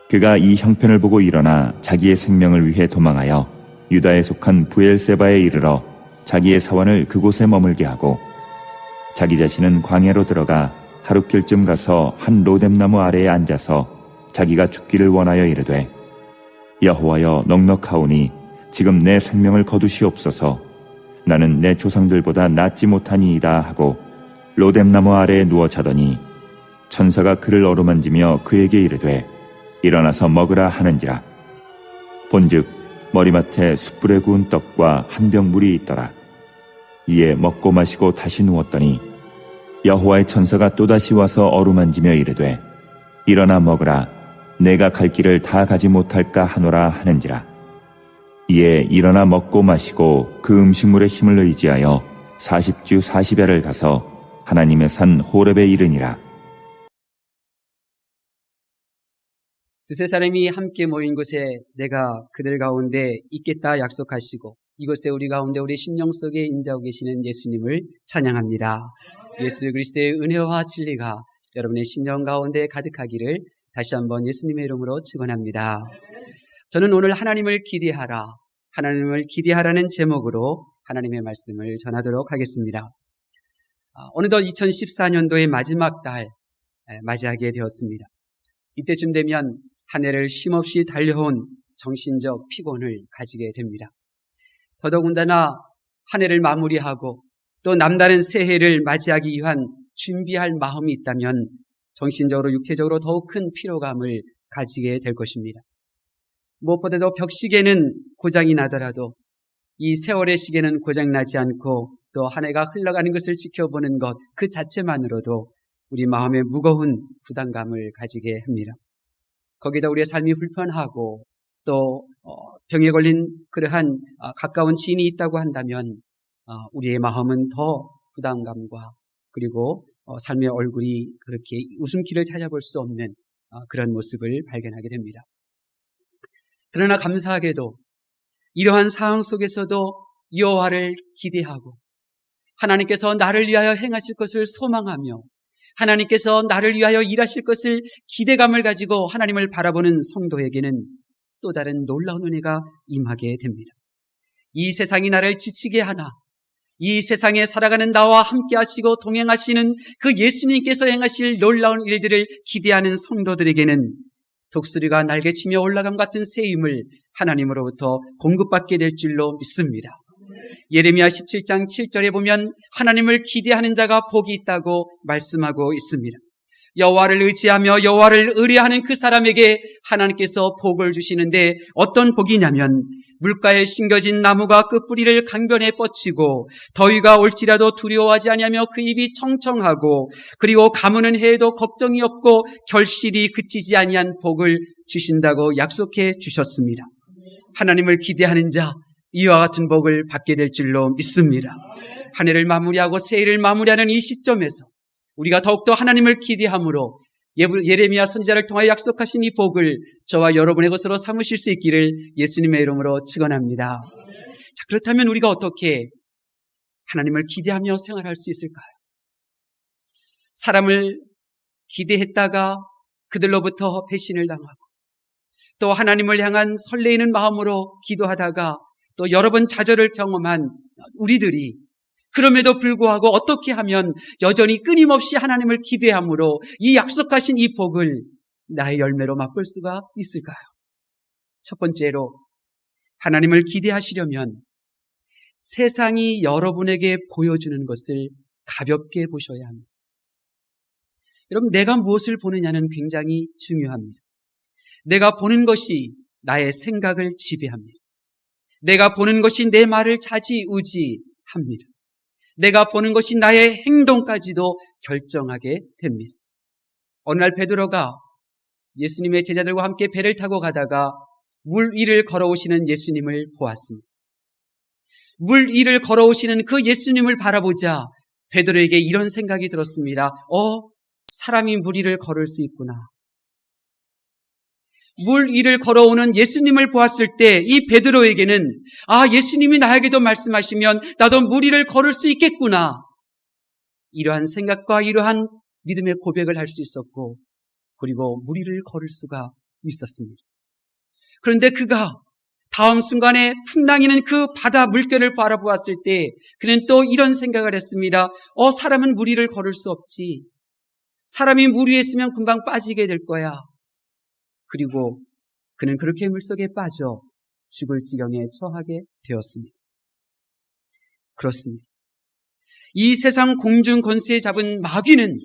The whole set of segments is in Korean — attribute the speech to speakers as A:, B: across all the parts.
A: 그가 이 형편을 보고 일어나 자기의 생명을 위해 도망하여 유다에 속한 부엘세바에 이르러 자기의 사원을 그곳에 머물게 하고 자기 자신은 광야로 들어가 하룻길쯤 가서 한 로뎀나무 아래에 앉아서 자기가 죽기를 원하여 이르되 여호와여 넉넉하오니 지금 내 생명을 거두시옵소서. 나는 내 조상들보다 낫지 못하니이다 하고 로뎀나무 아래에 누워 자더니 천사가 그를 어루만지며 그에게 이르되 일어나서 먹으라 하는지라. 본즉 머리맡에 숯불에 구운 떡과 한 병 물이 있더라. 이에 먹고 마시고 다시 누웠더니 여호와의 천사가 또다시 와서 어루만지며 이르되 일어나 먹으라. 내가 갈 길을 다 가지 못할까 하노라 하는지라. 이에 일어나 먹고 마시고 그 음식물의 힘을 의지하여 40주 40야를 가서 하나님의 산 호렙에 이르니라.
B: 두세 사람이 함께 모인 곳에 내가 그들 가운데 있겠다 약속하시고 이곳에 우리 가운데 우리 심령 속에 임재하고 계시는 예수님을 찬양합니다. 예수 그리스도의 은혜와 진리가 여러분의 심령 가운데 가득하기를 다시 한번 예수님의 이름으로 축원합니다. 저는 오늘 하나님을 기대하라는 제목으로 하나님의 말씀을 전하도록 하겠습니다. 어느덧 2014년도의 마지막 달 맞이하게 되었습니다. 이때쯤 되면 한 해를 쉼없이 달려온 정신적 피곤을 가지게 됩니다. 더더군다나 한 해를 마무리하고 또 남다른 새해를 맞이하기 위한 준비할 마음이 있다면 정신적으로 육체적으로 더욱 큰 피로감을 가지게 될 것입니다. 무엇보다도 벽시계는 고장이 나더라도 이 세월의 시계는 고장나지 않고 또 한 해가 흘러가는 것을 지켜보는 것 그 자체만으로도 우리 마음에 무거운 부담감을 가지게 합니다. 거기다 우리의 삶이 불편하고 또 병에 걸린 그러한 가까운 지인이 있다고 한다면 우리의 마음은 더 부담감과 그리고 삶의 얼굴이 그렇게 웃음기를 찾아볼 수 없는 그런 모습을 발견하게 됩니다. 그러나 감사하게도 이러한 상황 속에서도 여호와를 기대하고 하나님께서 나를 위하여 행하실 것을 소망하며 하나님께서 나를 위하여 일하실 것을 기대감을 가지고 하나님을 바라보는 성도에게는 또 다른 놀라운 은혜가 임하게 됩니다. 이 세상이 나를 지치게 하나 이 세상에 살아가는 나와 함께 하시고 동행하시는 그 예수님께서 행하실 놀라운 일들을 기대하는 성도들에게는 독수리가 날개치며 올라감 같은 새 힘을 하나님으로부터 공급받게 될 줄로 믿습니다. 예레미야 17장 7절에 보면 하나님을 기대하는 자가 복이 있다고 말씀하고 있습니다. 여호와를 의지하며 여호와를 의뢰하는 그 사람에게 하나님께서 복을 주시는데 어떤 복이냐면 물가에 심겨진 나무가 그 뿌리를 강변에 뻗치고 더위가 올지라도 두려워하지 아니하며 그 입이 청청하고 그리고 가무는 해에도 걱정이 없고 결실이 그치지 아니한 복을 주신다고 약속해 주셨습니다. 하나님을 기대하는 자 이와 같은 복을 받게 될 줄로 믿습니다. 한 해를 마무리하고 새해를 마무리하는 이 시점에서 우리가 더욱더 하나님을 기대함으로 예레미야 선지자를 통하여 약속하신 이 복을 저와 여러분의 것으로 삼으실 수 있기를 예수님의 이름으로 축원합니다. 자, 그렇다면 우리가 어떻게 하나님을 기대하며 생활할 수 있을까요? 사람을 기대했다가 그들로부터 배신을 당하고 또 하나님을 향한 설레이는 마음으로 기도하다가 또 여러 번 좌절을 경험한 우리들이 그럼에도 불구하고 어떻게 하면 여전히 끊임없이 하나님을 기대함으로 이 약속하신 이 복을 나의 열매로 맛볼 수가 있을까요? 첫 번째로 하나님을 기대하시려면 세상이 여러분에게 보여주는 것을 가볍게 보셔야 합니다. 여러분, 내가 무엇을 보느냐는 굉장히 중요합니다. 내가 보는 것이 나의 생각을 지배합니다. 내가 보는 것이 내 말을 좌지우지합니다. 내가 보는 것이 나의 행동까지도 결정하게 됩니다. 어느 날 베드로가 예수님의 제자들과 함께 배를 타고 가다가 물 위를 걸어오시는 예수님을 보았습니다. 물 위를 걸어오시는 그 예수님을 바라보자 베드로에게 이런 생각이 들었습니다. 사람이 물 위를 걸을 수 있구나. 물 위를 걸어오는 예수님을 보았을 때 이 베드로에게는 예수님이 나에게도 말씀하시면 나도 물 위를 걸을 수 있겠구나. 이러한 생각과 이러한 믿음의 고백을 할 수 있었고 그리고 물 위를 걸을 수가 있었습니다. 그런데 그가 다음 순간에 풍랑이는 그 바다 물결을 바라보았을 때 그는 또 이런 생각을 했습니다. 사람은 물 위를 걸을 수 없지. 사람이 물 위에 있으면 금방 빠지게 될 거야. 그리고 그는 그렇게 물속에 빠져 죽을 지경에 처하게 되었습니다. 그렇습니다. 이 세상 공중 권세에 잡은 마귀는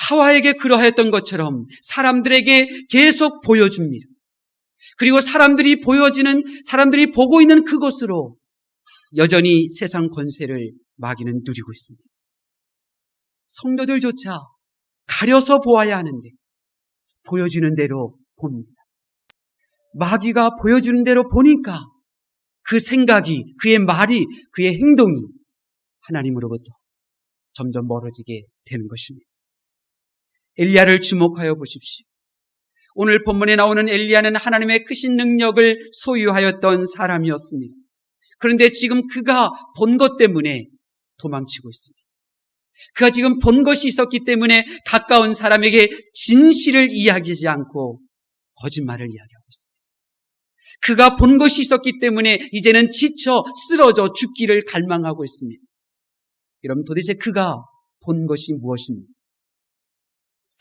B: 하와에게 그러했던 것처럼 사람들에게 계속 보여줍니다. 그리고 사람들이 보고 있는 그곳으로 여전히 세상 권세를 마귀는 누리고 있습니다. 성도들조차 가려서 보아야 하는데 보여주는 대로 봅니다. 마귀가 보여주는 대로 보니까 그 생각이, 그의 말이, 그의 행동이 하나님으로부터 점점 멀어지게 되는 것입니다. 엘리야를 주목하여 보십시오. 오늘 본문에 나오는 엘리야는 하나님의 크신 능력을 소유하였던 사람이었습니다. 그런데 지금 그가 본 것 때문에 도망치고 있습니다. 그가 지금 본 것이 있었기 때문에 가까운 사람에게 진실을 이야기하지 않고 거짓말을 이야기하고 있습니다. 그가 본 것이 있었기 때문에 이제는 지쳐 쓰러져 죽기를 갈망하고 있습니다. 여러분, 도대체 그가 본 것이 무엇입니까?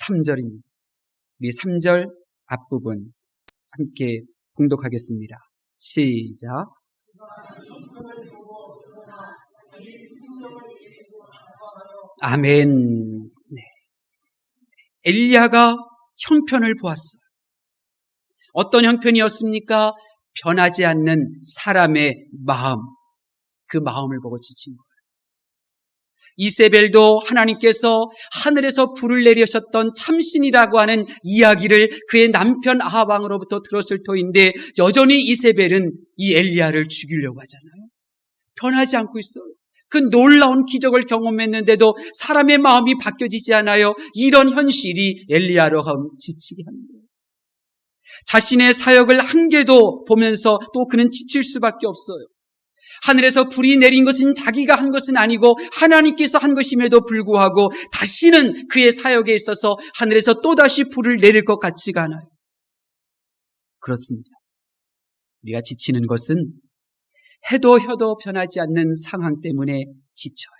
B: 3절입니다. 우리 3절 앞부분 함께 봉독하겠습니다. 시작. 아멘. 네. 엘리야가 형편을 보았어요. 어떤 형편이었습니까? 변하지 않는 사람의 마음, 그 마음을 보고 지친 거예요. 이세벨도 하나님께서 하늘에서 불을 내리셨던 참신이라고 하는 이야기를 그의 남편 아합 왕으로부터 들었을 터인데 여전히 이세벨은 이 엘리야를 죽이려고 하잖아요. 변하지 않고 있어요. 그 놀라운 기적을 경험했는데도 사람의 마음이 바뀌어지지 않아요. 이런 현실이 엘리야로 하면 지치게 하는 거예요. 자신의 사역을 한계도 보면서 또 그는 지칠 수밖에 없어요. 하늘에서 불이 내린 것은 자기가 한 것은 아니고 하나님께서 한 것임에도 불구하고 다시는 그의 사역에 있어서 하늘에서 또다시 불을 내릴 것 같지가 않아요. 그렇습니다. 우리가 지치는 것은 해도 해도 변하지 않는 상황 때문에 지쳐요.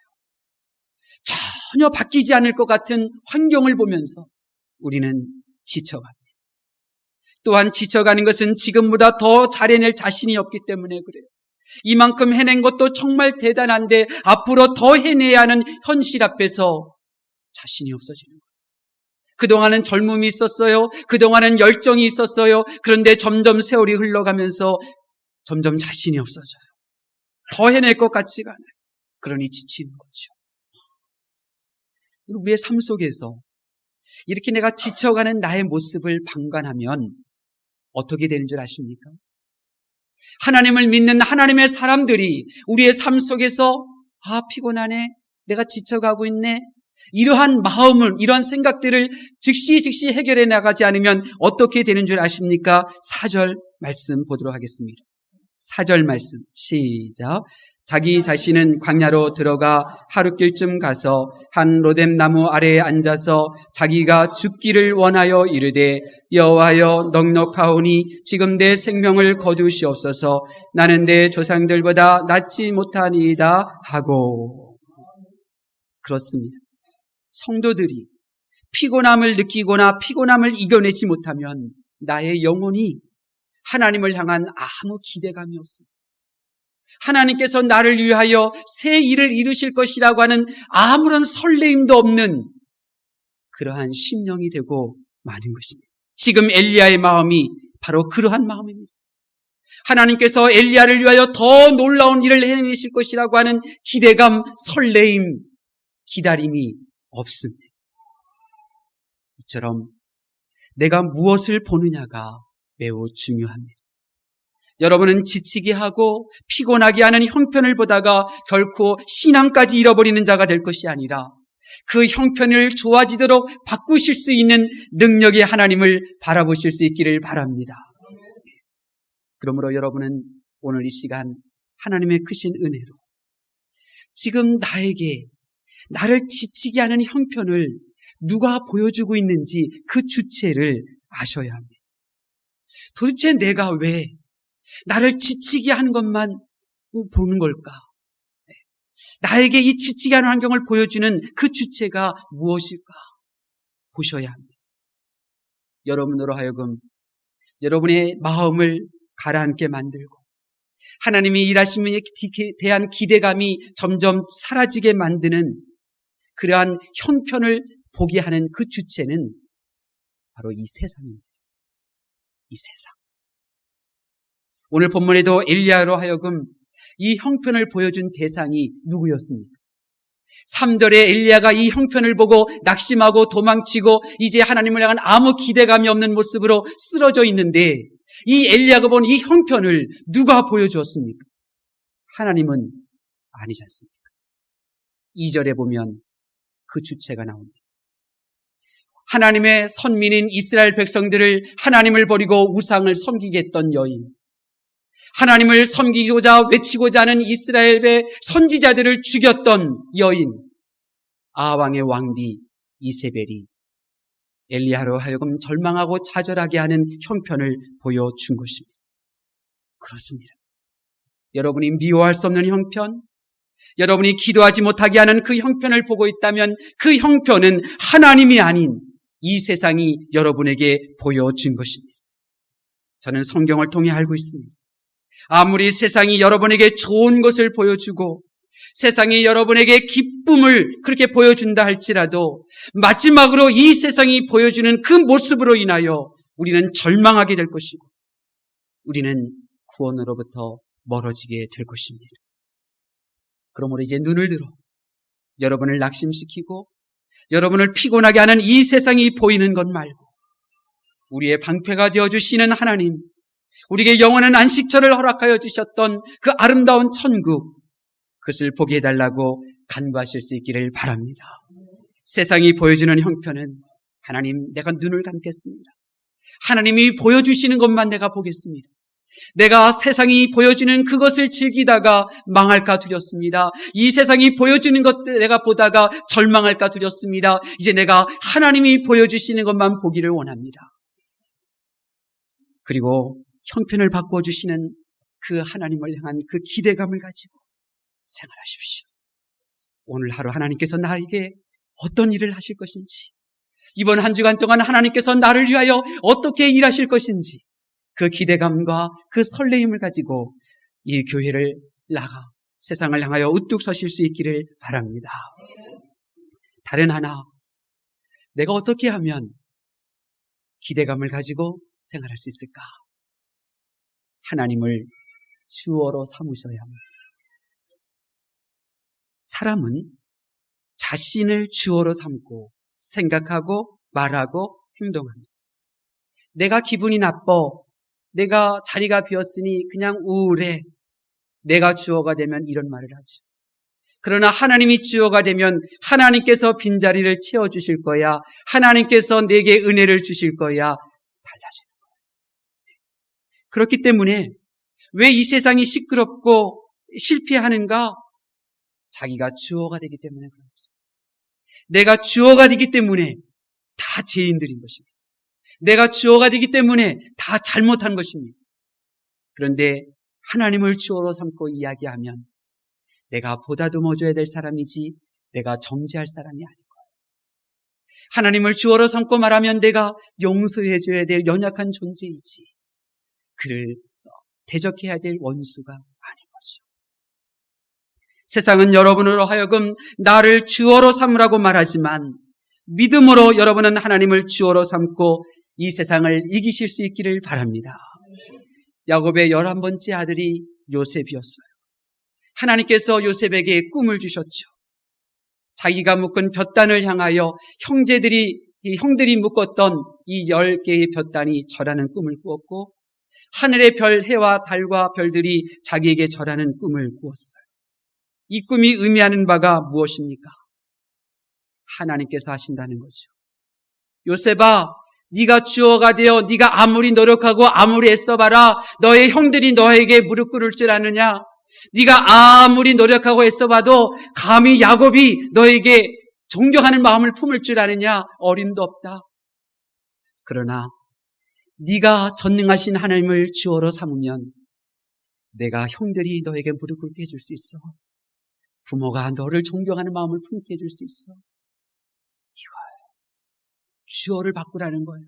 B: 전혀 바뀌지 않을 것 같은 환경을 보면서 우리는 지쳐갑니다. 또한 지쳐가는 것은 지금보다 더 잘해낼 자신이 없기 때문에 그래요. 이만큼 해낸 것도 정말 대단한데 앞으로 더 해내야 하는 현실 앞에서 자신이 없어지는 거예요. 그동안은 젊음이 있었어요. 그동안은 열정이 있었어요. 그런데 점점 세월이 흘러가면서 점점 자신이 없어져요. 더 해낼 것 같지가 않아요. 그러니 지치는 거죠. 우리의 삶 속에서 이렇게 내가 지쳐가는 나의 모습을 방관하면 어떻게 되는 줄 아십니까? 하나님을 믿는 하나님의 사람들이 우리의 삶 속에서 피곤하네, 내가 지쳐가고 있네, 이러한 마음을, 이러한 생각들을 즉시 해결해 나가지 않으면 어떻게 되는 줄 아십니까? 4절 말씀 보도록 하겠습니다. 4절 말씀 시작. 자기 자신은 광야로 들어가 하룻길쯤 가서 한 로뎀 나무 아래에 앉아서 자기가 죽기를 원하여 이르되 여호와여 넉넉하오니 지금 내 생명을 거두시옵소서. 나는 내 조상들보다 낫지 못하니이다 하고. 그렇습니다. 성도들이 피곤함을 느끼거나 피곤함을 이겨내지 못하면 나의 영혼이 하나님을 향한 아무 기대감이 없습니다. 하나님께서 나를 위하여 새 일을 이루실 것이라고 하는 아무런 설레임도 없는 그러한 심령이 되고 마는 것입니다. 지금 엘리야의 마음이 바로 그러한 마음입니다. 하나님께서 엘리야를 위하여 더 놀라운 일을 해내실 것이라고 하는 기대감, 설레임, 기다림이 없습니다. 이처럼 내가 무엇을 보느냐가 매우 중요합니다. 여러분은 지치게 하고 피곤하게 하는 형편을 보다가 결코 신앙까지 잃어버리는 자가 될 것이 아니라 그 형편을 좋아지도록 바꾸실 수 있는 능력의 하나님을 바라보실 수 있기를 바랍니다. 그러므로 여러분은 오늘 이 시간 하나님의 크신 은혜로 지금 나를 지치게 하는 형편을 누가 보여주고 있는지 그 주체를 아셔야 합니다. 도대체 내가 왜 나를 지치게 하는 것만 보는 걸까? 나에게 이 지치게 하는 환경을 보여주는 그 주체가 무엇일까? 보셔야 합니다. 여러분으로 하여금 여러분의 마음을 가라앉게 만들고 하나님이 일하심에 대한 기대감이 점점 사라지게 만드는 그러한 형편을 보게 하는 그 주체는 바로 이 세상입니다. 이 세상. 오늘 본문에도 엘리야로 하여금 이 형편을 보여준 대상이 누구였습니까? 3절에 엘리야가 이 형편을 보고 낙심하고 도망치고 이제 하나님을 향한 아무 기대감이 없는 모습으로 쓰러져 있는데 이 엘리야가 본 이 형편을 누가 보여주었습니까? 하나님은 아니지 않습니까? 2절에 보면 그 주체가 나옵니다. 하나님의 선민인 이스라엘 백성들을 하나님을 버리고 우상을 섬기게 했던 여인, 하나님을 섬기고자 외치고자 하는 이스라엘의 선지자들을 죽였던 여인, 아왕의 왕비 이세벨이 엘리야로 하여금 절망하고 좌절하게 하는 형편을 보여준 것입니다. 그렇습니다. 여러분이 미워할 수 없는 형편, 여러분이 기도하지 못하게 하는 그 형편을 보고 있다면 그 형편은 하나님이 아닌 이 세상이 여러분에게 보여준 것입니다. 저는 성경을 통해 알고 있습니다. 아무리 세상이 여러분에게 좋은 것을 보여주고 세상이 여러분에게 기쁨을 그렇게 보여준다 할지라도 마지막으로 이 세상이 보여주는 그 모습으로 인하여 우리는 절망하게 될 것이고 우리는 구원으로부터 멀어지게 될 것입니다. 그러므로 이제 눈을 들어 여러분을 낙심시키고 여러분을 피곤하게 하는 이 세상이 보이는 것 말고 우리의 방패가 되어주시는 하나님, 우리에게 영원한 안식처를 허락하여 주셨던 그 아름다운 천국, 그것을 보게 해달라고 간구하실 수 있기를 바랍니다. 세상이 보여주는 형편은 하나님, 내가 눈을 감겠습니다. 하나님이 보여주시는 것만 내가 보겠습니다. 내가 세상이 보여주는 그것을 즐기다가 망할까 두렵습니다. 이 세상이 보여주는 것 내가 보다가 절망할까 두렵습니다. 이제 내가 하나님이 보여주시는 것만 보기를 원합니다. 그리고 형편을 바꿔주시는 그 하나님을 향한 그 기대감을 가지고 생활하십시오. 오늘 하루 하나님께서 나에게 어떤 일을 하실 것인지, 이번 한 주간 동안 하나님께서 나를 위하여 어떻게 일하실 것인지 그 기대감과 그 설레임을 가지고 이 교회를 나가 세상을 향하여 우뚝 서실 수 있기를 바랍니다. 다른 하나, 내가 어떻게 하면 기대감을 가지고 생활할 수 있을까? 하나님을 주어로 삼으셔야 합니다. 사람은 자신을 주어로 삼고 생각하고 말하고 행동합니다. 내가 기분이 나빠, 내가 자리가 비었으니 그냥 우울해, 내가 주어가 되면 이런 말을 하죠. 그러나 하나님이 주어가 되면 하나님께서 빈자리를 채워주실 거야, 하나님께서 내게 은혜를 주실 거야, 달라지는 거예요. 그렇기 때문에 왜 이 세상이 시끄럽고 실패하는가? 자기가 주어가 되기 때문에 그렇습니다. 내가 주어가 되기 때문에 다 죄인들인 것입니다. 내가 주어가 되기 때문에 다 잘못한 것입니다. 그런데 하나님을 주어로 삼고 이야기하면 내가 보다듬어줘야 될 사람이지 내가 정죄할 사람이 아닌 거예요. 하나님을 주어로 삼고 말하면 내가 용서해줘야 될 연약한 존재이지 그를 대적해야 될 원수가 아닌 거죠. 세상은 여러분으로 하여금 나를 주어로 삼으라고 말하지만 믿음으로 여러분은 하나님을 주어로 삼고 이 세상을 이기실 수 있기를 바랍니다. 야곱의 11번째 아들이 요셉이었어요. 하나님께서 요셉에게 꿈을 주셨죠. 자기가 묶은 볏단을 향하여 형들이 묶었던 이 10개의 볏단이 절하는 꿈을 꾸었고 하늘의 별, 해와 달과 별들이 자기에게 절하는 꿈을 꾸었어요. 이 꿈이 의미하는 바가 무엇입니까? 하나님께서 하신다는 거죠. 요셉아, 네가 주어가 되어 네가 아무리 노력하고 아무리 애써봐라 너의 형들이 너에게 무릎 꿇을 줄 아느냐? 네가 아무리 노력하고 애써봐도 감히 야곱이 너에게 존경하는 마음을 품을 줄 아느냐? 어림도 없다. 그러나 네가 전능하신 하나님을 주어로 삼으면 내가 형들이 너에게 무릎 꿇게 해줄 수 있어. 부모가 너를 존경하는 마음을 품게 해줄 수 있어. 이거예요. 주어를 바꾸라는 거예요.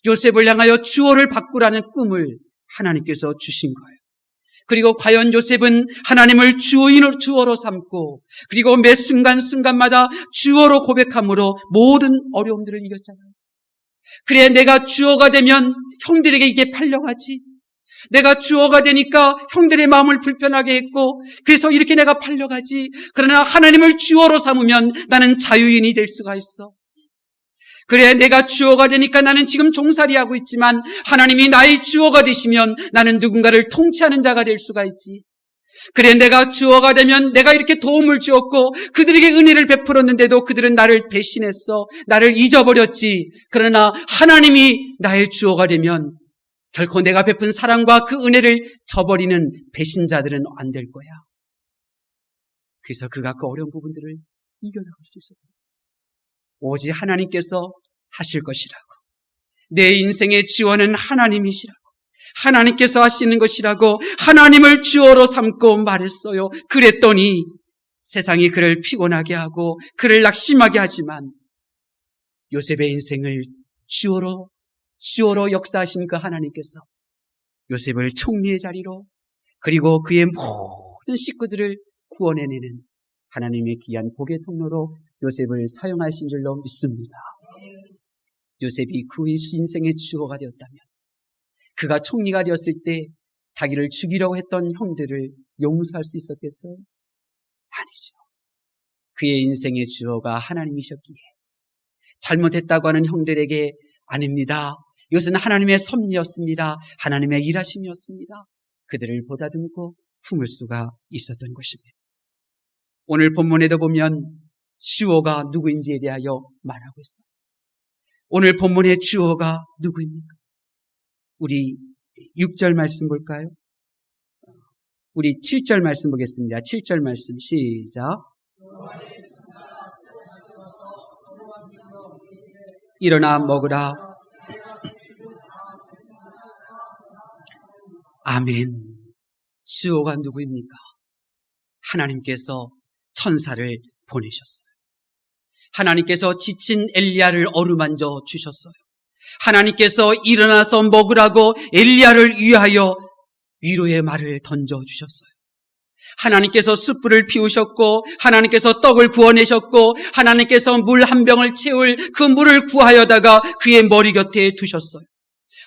B: 요셉을 향하여 주어를 바꾸라는 꿈을 하나님께서 주신 거예요. 그리고 과연 요셉은 하나님을 주어로 삼고 그리고 매 순간순간마다 주어로 고백함으로 모든 어려움들을 이겼잖아요. 그래, 내가 주어가 되면 형들에게 이게 팔려가지. 내가 주어가 되니까 형들의 마음을 불편하게 했고 그래서 이렇게 내가 팔려가지. 그러나 하나님을 주어로 삼으면 나는 자유인이 될 수가 있어. 그래, 내가 주어가 되니까 나는 지금 종살이하고 있지만 하나님이 나의 주어가 되시면 나는 누군가를 통치하는 자가 될 수가 있지. 그래, 내가 주어가 되면 내가 이렇게 도움을 주었고 그들에게 은혜를 베풀었는데도 그들은 나를 배신했어. 나를 잊어버렸지. 그러나 하나님이 나의 주어가 되면 결코 내가 베푼 사랑과 그 은혜를 저버리는 배신자들은 안 될 거야. 그래서 그가 그 어려운 부분들을 이겨나갈 수 있었다. 오직 하나님께서 하실 것이라고. 내 인생의 주어는 하나님이시라고. 하나님께서 하시는 것이라고 하나님을 주어로 삼고 말했어요. 그랬더니 세상이 그를 피곤하게 하고 그를 낙심하게 하지만 요셉의 인생을 주어로 역사하신 그 하나님께서 요셉을 총리의 자리로 그리고 그의 모든 식구들을 구원해내는 하나님의 귀한 복의 통로로 요셉을 사용하신 줄로 믿습니다. 요셉이 그 인생의 주어가 되었다면 그가 총리가 되었을 때 자기를 죽이려고 했던 형들을 용서할 수 있었겠어요? 아니죠. 그의 인생의 주어가 하나님이셨기에 잘못했다고 하는 형들에게 아닙니다. 이것은 하나님의 섭리였습니다. 하나님의 일하심이었습니다. 그들을 보다듬고 품을 수가 있었던 것입니다. 오늘 본문에도 보면 주어가 누구인지에 대하여 말하고 있어요. 오늘 본문의 주어가 누구입니까? 우리 6절 말씀 볼까요? 우리 7절 말씀 보겠습니다. 7절 말씀 시작. 일어나 먹으라. 아멘. 주어가 누구입니까? 하나님께서 천사를 보내셨어요. 하나님께서 지친 엘리야를 어루만져 주셨어요. 하나님께서 일어나서 먹으라고 엘리야를 위하여 위로의 말을 던져주셨어요. 하나님께서 숯불을 피우셨고 하나님께서 떡을 구워내셨고 하나님께서 물 한 병을 채울 그 물을 구하여다가 그의 머리 곁에 두셨어요.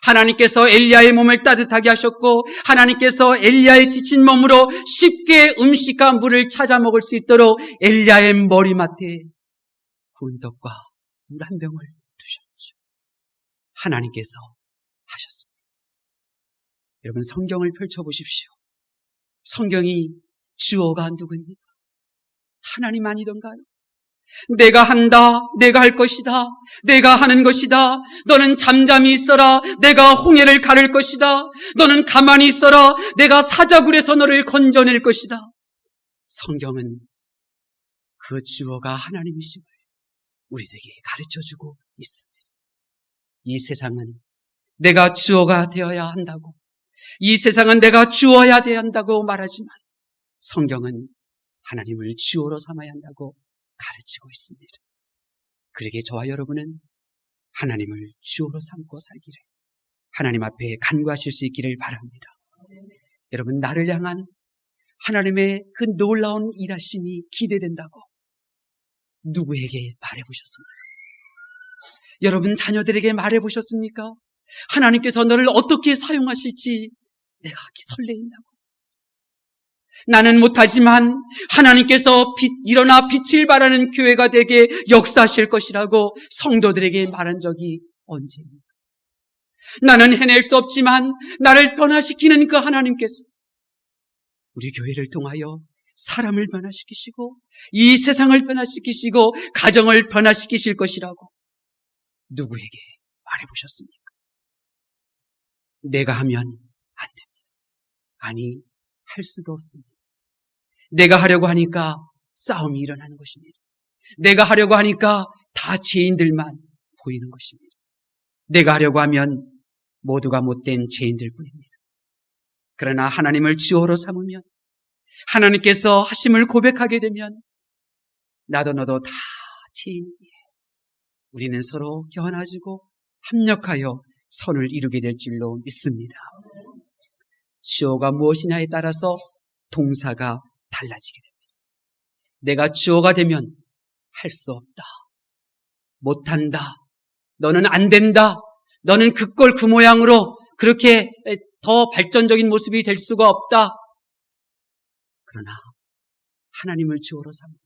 B: 하나님께서 엘리야의 몸을 따뜻하게 하셨고 하나님께서 엘리야의 지친 몸으로 쉽게 음식과 물을 찾아 먹을 수 있도록 엘리야의 머리맡에 구운 떡과 물 한 병을 두셨죠. 하나님께서 하셨습니다. 여러분 성경을 펼쳐보십시오. 성경이 주어가 누구입니까? 하나님 아니던가요? 내가 한다. 내가 할 것이다. 내가 하는 것이다. 너는 잠잠히 있어라. 내가 홍해를 가를 것이다. 너는 가만히 있어라. 내가 사자굴에서 너를 건져낼 것이다. 성경은 그 주어가 하나님이심을 우리에게 가르쳐주고 있습니다. 이 세상은 내가 주어가 되어야 한다고, 이 세상은 내가 주어야 돼야 한다고 말하지만 성경은 하나님을 주어로 삼아야 한다고 가르치고 있습니다. 그러기에 저와 여러분은 하나님을 주어로 삼고 살기를 하나님 앞에 간구하실 수 있기를 바랍니다. 여러분 나를 향한 하나님의 그 놀라운 일하심이 기대된다고 누구에게 말해보셨습니까? 여러분 자녀들에게 말해보셨습니까? 하나님께서 너를 어떻게 사용하실지 내가 설레인다고. 나는 못하지만 하나님께서 일어나 빛을 발하는 교회가 되게 역사하실 것이라고 성도들에게 말한 적이 언제입니까? 나는 해낼 수 없지만 나를 변화시키는 그 하나님께서 우리 교회를 통하여 사람을 변화시키시고 이 세상을 변화시키시고 가정을 변화시키실 것이라고 누구에게 말해보셨습니까? 내가 하면 안 됩니다. 아니, 할 수도 없습니다. 내가 하려고 하니까 싸움이 일어나는 것입니다. 내가 하려고 하니까 다 죄인들만 보이는 것입니다. 내가 하려고 하면 모두가 못된 죄인들 뿐입니다. 그러나 하나님을 주어로 삼으면, 하나님께서 하심을 고백하게 되면 나도 너도 다 죄인이에요. 우리는 서로 견아지고 합력하여 선을 이루게 될 줄로 믿습니다. 주어가 무엇이냐에 따라서 동사가 달라지게 됩니다. 내가 주어가 되면 할 수 없다, 못한다, 너는 안 된다, 너는 그 꼴 그 모양으로 그렇게 더 발전적인 모습이 될 수가 없다. 그러나 하나님을 주어로 삼으면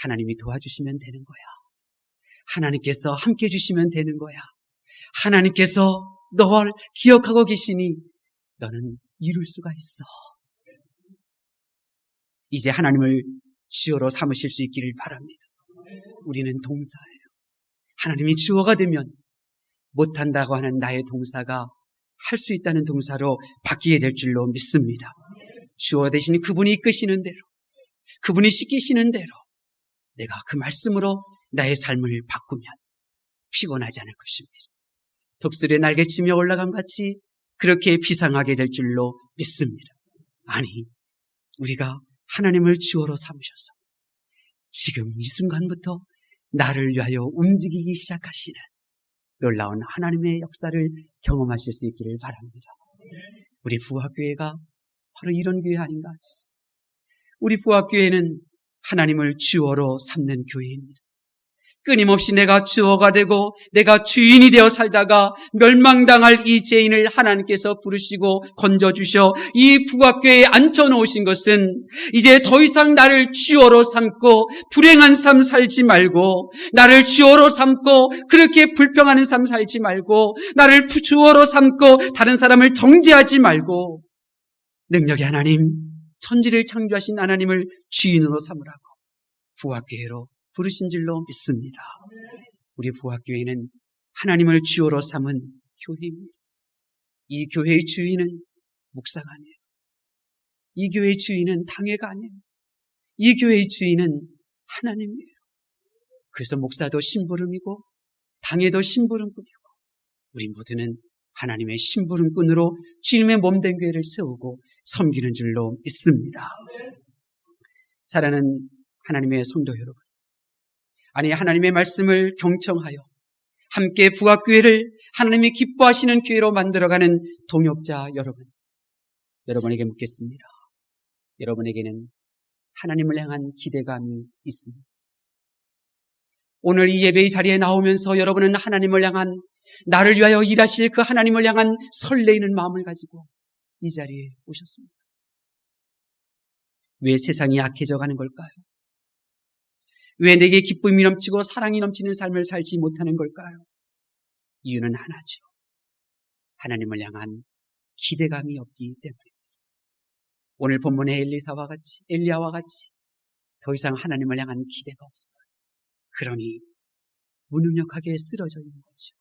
B: 하나님이 도와주시면 되는 거야. 하나님께서 함께 해주시면 되는 거야. 하나님께서 너를 기억하고 계시니 너는 이룰 수가 있어. 이제 하나님을 주어로 삼으실 수 있기를 바랍니다. 우리는 동사예요. 하나님이 주어가 되면 못한다고 하는 나의 동사가 할 수 있다는 동사로 바뀌게 될 줄로 믿습니다. 주어 대신 그분이 이끄시는 대로, 그분이 시키시는 대로 내가 그 말씀으로 나의 삶을 바꾸면 피곤하지 않을 것입니다. 독수리의 날개치며 올라감 같이 그렇게 비상하게 될 줄로 믿습니다. 아니, 우리가 하나님을 주어로 삼으셔서 지금 이 순간부터 나를 위하여 움직이기 시작하시는 놀라운 하나님의 역사를 경험하실 수 있기를 바랍니다. 우리 부학교회가 바로 이런 교회 아닌가? 우리 부학교회는 하나님을 주어로 삼는 교회입니다. 끊임없이 내가 주어가 되고 내가 주인이 되어 살다가 멸망당할 이 죄인을 하나님께서 부르시고 건져주셔 이 부학교에 앉혀놓으신 것은 이제 더 이상 나를 주어로 삼고 불행한 삶 살지 말고, 나를 주어로 삼고 그렇게 불평하는 삶 살지 말고, 나를 주어로 삼고 다른 사람을 정죄하지 말고, 능력의 하나님, 천지를 창조하신 하나님을 주인으로 삼으라고 부학교회로 부르신 줄로 믿습니다. 우리 부학교회는 하나님을 주어로 삼은 교회입니다. 이 교회의 주인은 목사가 아니에요. 이 교회의 주인은 당회가 아니에요. 이 교회의 주인은 하나님이에요. 그래서 목사도 심부름이고 당회도 심부름꾼이고 우리 모두는 하나님의 심부름꾼으로 주님의 몸된 교회를 세우고 섬기는 줄로 믿습니다. 사랑하는 하나님의 성도 여러분, 아니 하나님의 말씀을 경청하여 함께 부학교회를 하나님이 기뻐하시는 교회로 만들어가는 동역자 여러분, 여러분에게 묻겠습니다. 여러분에게는 하나님을 향한 기대감이 있습니다. 오늘 이 예배의 자리에 나오면서 여러분은 하나님을 향한, 나를 위하여 일하실 그 하나님을 향한 설레이는 마음을 가지고 이 자리에 오셨습니다. 왜 세상이 약해져 가는 걸까요? 왜 내게 기쁨이 넘치고 사랑이 넘치는 삶을 살지 못하는 걸까요? 이유는 하나죠. 하나님을 향한 기대감이 없기 때문입니다. 오늘 본문의 엘리야와 같이 더 이상 하나님을 향한 기대가 없어요. 그러니 무능력하게 쓰러져 있는 거죠.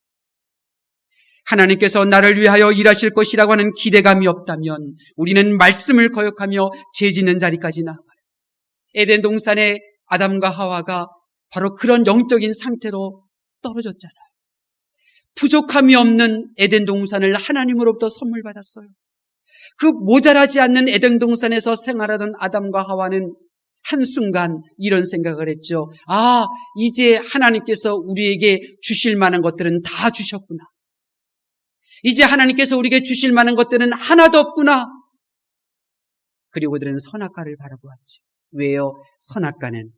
B: 하나님께서 나를 위하여 일하실 것이라고 하는 기대감이 없다면 우리는 말씀을 거역하며 죄 짓는 자리까지 나아가요. 에덴 동산의 아담과 하와가 바로 그런 영적인 상태로 떨어졌잖아요. 부족함이 없는 에덴 동산을 하나님으로부터 선물 받았어요. 그 모자라지 않는 에덴 동산에서 생활하던 아담과 하와는 한순간 이런 생각을 했죠. 아, 이제 하나님께서 우리에게 주실 만한 것들은 다 주셨구나. 이제 하나님께서 우리에게 주실 만한 것들은 하나도 없구나. 그리고 그들은 선악과를 바라보았죠. 왜요? 선악과는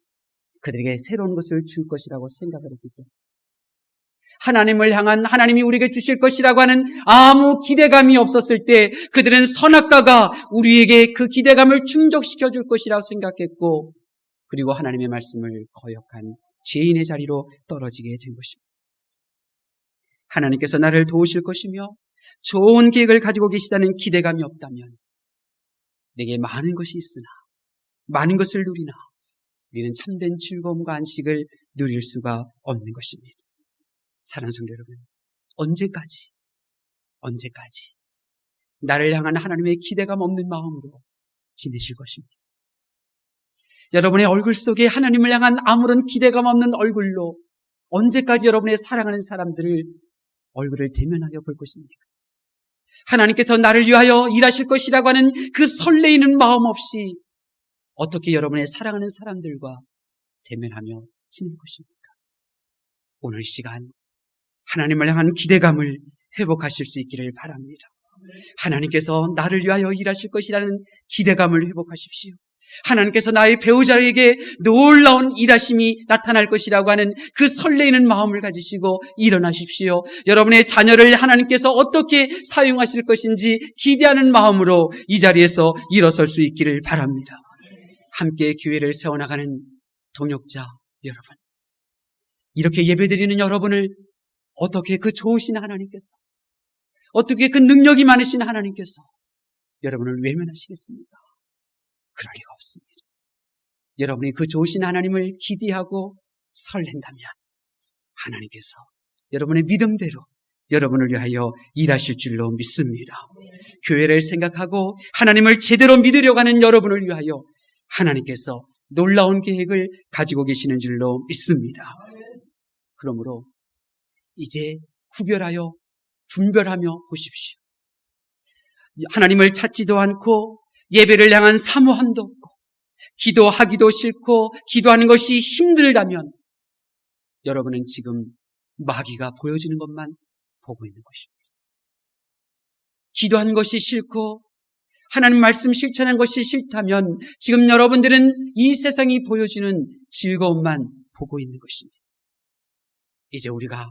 B: 그들에게 새로운 것을 줄 것이라고 생각을 했기 때문에. 하나님을 향한, 하나님이 우리에게 주실 것이라고 하는 아무 기대감이 없었을 때 그들은 선악과가 우리에게 그 기대감을 충족시켜 줄 것이라고 생각했고, 그리고 하나님의 말씀을 거역한 죄인의 자리로 떨어지게 된 것입니다. 하나님께서 나를 도우실 것이며 좋은 계획을 가지고 계시다는 기대감이 없다면 내게 많은 것이 있으나, 많은 것을 누리나 우리는 참된 즐거움과 안식을 누릴 수가 없는 것입니다. 사랑하는 성도 여러분, 언제까지 나를 향한 하나님의 기대감 없는 마음으로 지내실 것입니다. 여러분의 얼굴 속에 하나님을 향한 아무런 기대감 없는 얼굴로 언제까지 여러분의 사랑하는 사람들을 얼굴을 대면하여 볼 것입니까? 하나님께서 나를 위하여 일하실 것이라고 하는 그 설레이는 마음 없이 어떻게 여러분의 사랑하는 사람들과 대면하며 지낼 것입니까? 오늘 시간 하나님을 향한 기대감을 회복하실 수 있기를 바랍니다. 하나님께서 나를 위하여 일하실 것이라는 기대감을 회복하십시오. 하나님께서 나의 배우자에게 놀라운 일하심이 나타날 것이라고 하는 그 설레이는 마음을 가지시고 일어나십시오. 여러분의 자녀를 하나님께서 어떻게 사용하실 것인지 기대하는 마음으로 이 자리에서 일어설 수 있기를 바랍니다. 함께 교회를 세워나가는 동역자 여러분, 이렇게 예배드리는 여러분을 어떻게 그 좋으신 하나님께서, 어떻게 그 능력이 많으신 하나님께서 여러분을 외면하시겠습니까? 그럴 리가 없습니다. 여러분이 그 좋으신 하나님을 기대하고 설렌다면 하나님께서 여러분의 믿음대로 여러분을 위하여 일하실 줄로 믿습니다. 교회를 생각하고 하나님을 제대로 믿으려고 하는 여러분을 위하여 하나님께서 놀라운 계획을 가지고 계시는 줄로 믿습니다. 그러므로 이제 구별하여 분별하며 보십시오. 하나님을 찾지도 않고 예배를 향한 사모함도 없고 기도하기도 싫고 기도하는 것이 힘들다면 여러분은 지금 마귀가 보여주는 것만 보고 있는 것입니다. 기도하는 것이 싫고 하나님 말씀 실천하는 것이 싫다면 지금 여러분들은 이 세상이 보여주는 즐거움만 보고 있는 것입니다. 이제 우리가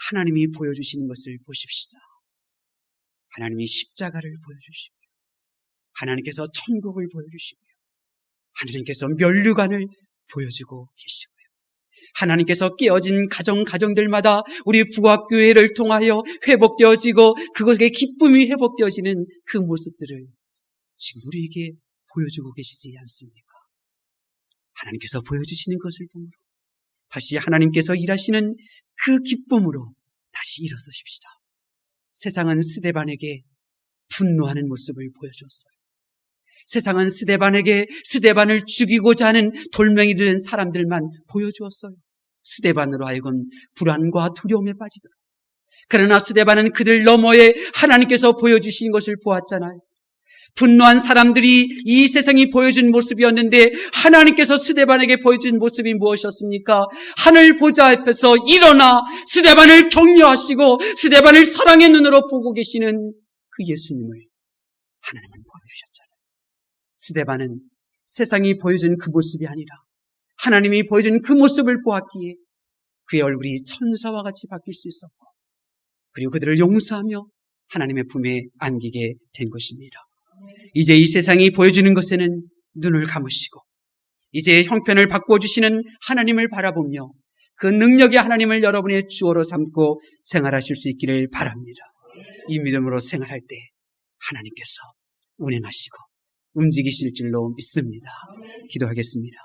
B: 하나님이 보여주시는 것을 보십시다. 하나님이 십자가를 보여주시고요. 하나님께서 천국을 보여주시고요. 하나님께서 면류관을 보여주고 계시고요. 하나님께서 깨어진 가정들마다 우리 부학교회를 통하여 회복되어지고 그것의 기쁨이 회복되어지는 그 모습들을 지금 우리에게 보여주고 계시지 않습니까? 하나님께서 보여주시는 것을 보므로 다시 하나님께서 일하시는 그 기쁨으로 다시 일어서십시다. 세상은 스데반에게 분노하는 모습을 보여주었어요. 세상은 스데반을 죽이고자 하는 돌멩이 된 사람들만 보여주었어요. 스데반으로 하여금 불안과 두려움에 빠지도록. 그러나 스데반은 그들 너머에 하나님께서 보여주신 것을 보았잖아요. 분노한 사람들이 이 세상이 보여준 모습이었는데 하나님께서 스데반에게 보여준 모습이 무엇이었습니까? 하늘 보좌 앞에서 일어나 스데반을 격려하시고 스데반을 사랑의 눈으로 보고 계시는 그 예수님을 하나님은 보여주셨잖아요. 스데반은 세상이 보여준 그 모습이 아니라 하나님이 보여준 그 모습을 보았기에 그의 얼굴이 천사와 같이 바뀔 수 있었고 그리고 그들을 용서하며 하나님의 품에 안기게 된 것입니다. 이제 이 세상이 보여주는 것에는 눈을 감으시고 이제 형편을 바꿔주시는 하나님을 바라보며 그 능력의 하나님을 여러분의 주어로 삼고 생활하실 수 있기를 바랍니다. 이 믿음으로 생활할 때 하나님께서 운행하시고 움직이실 줄로 믿습니다. 기도하겠습니다.